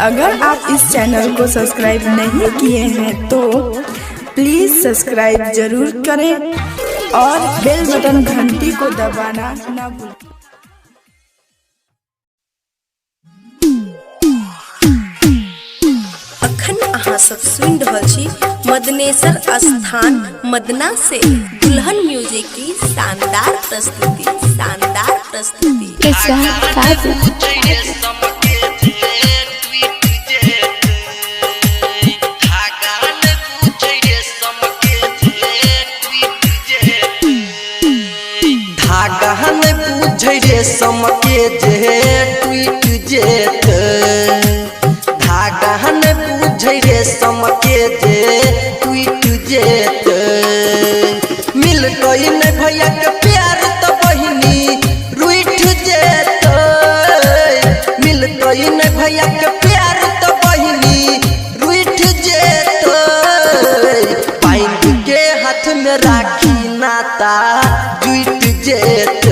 अगर आप इस चैनल को सब्सक्राइब नहीं किए हैं तो प्लीज़ सब्सक्राइब जरूर करें और बेल बटन घंटी को दबाना ना भूलें। अखन अहाँ सब सुन रहल छी मदनेसर स्थान मदना से दुल्हन म्यूजिक की शानदार प्रस्तुति समके जे ट्वीट जेत धागा न बुझै रे समके जे ट्वीट जेत मिल गई न भैया के प्यार त बहिनी रूठ जेत मिल गई न भैया के प्यार त बहिनी रूठ जेत बांध के हाथ में राखी नाता जुट जेत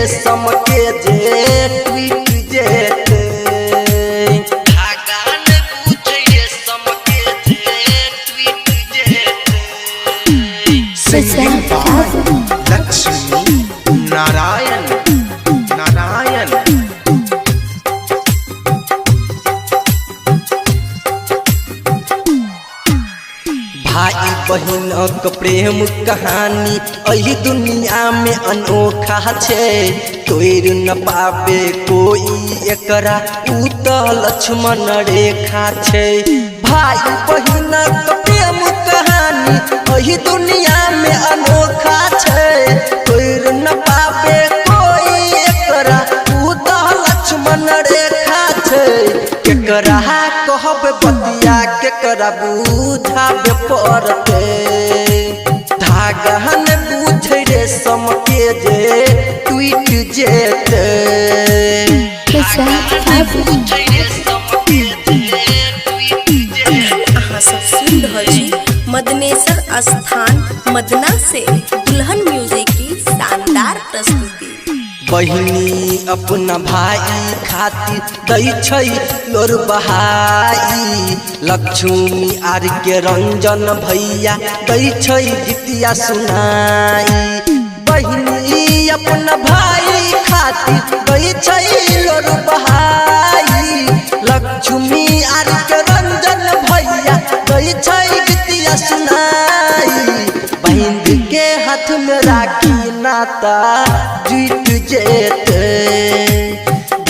समके जे ट्वीट जेत धागा न बुझै रे समके जे ट्वीट जेत लक्ष्मी नारायण भाई बहिनक प्रेम कहानी एही दुनिया में अनोखा छे तोड़ न पावे कोई एकरा उ त लक्ष्मण रेखा छे भाई बहिनक प्रेम कहानी एही दुनिया में अनोखा छे तोड़ न पावे कोई एकरा उ त लक्ष्मण रेखा छे केकरा कहब बतिया केकरा बुझाबे पड़ते धागा न बुझै रे समके जे ट्वीट जेत अहाँ सब सुन रहल छी मदनेसर स्थान मदना से दुल्हन म्यूजिक की शानदार प्रस्तुति बहिनी अपना भाई खातिर दै छै लोर बहाई लक्ष्मी आर के रंजन भैया दै छै गीतिया सुनाई बहिनी अपना भाई खातिर दै छै लोर बहाई लक्ष्मी आर के रंजन भैया दै छै गीतिया सुनाई बहिन के हाथ में राखी नाता जुट जेत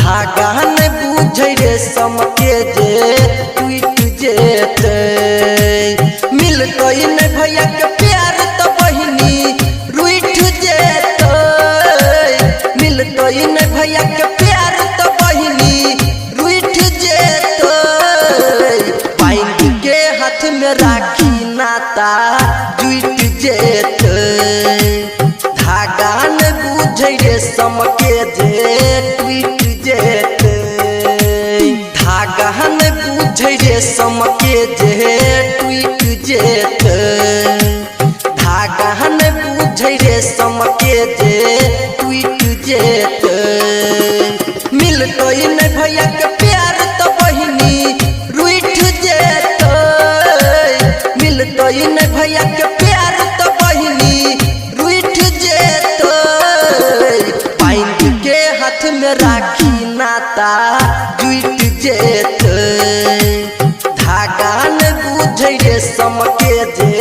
धागा न बुझै रे समके जे ट्वीट जेत मिल गई न भैया के प्यार त बहिनी रूठ जेत मिल गई न भैया के प्यार त बहिनी रूठ जेत बांध के हाथ में राखी नाता जुट जेत धागा न बुझै रे समके जे ट्वीट जेत धागा न बुझै रे समके जे ट्वीट जेत धागा न बुझै रे समके जे ट्वीट जेत मिल गई न भैया के प्यार त बहिनी रूठ जेत मिल गई न भैया के प्यार त बहिनी रूठ जेत बांध के हाथ में राखी नाता जुट जेत धागा न बुझै रे समके जे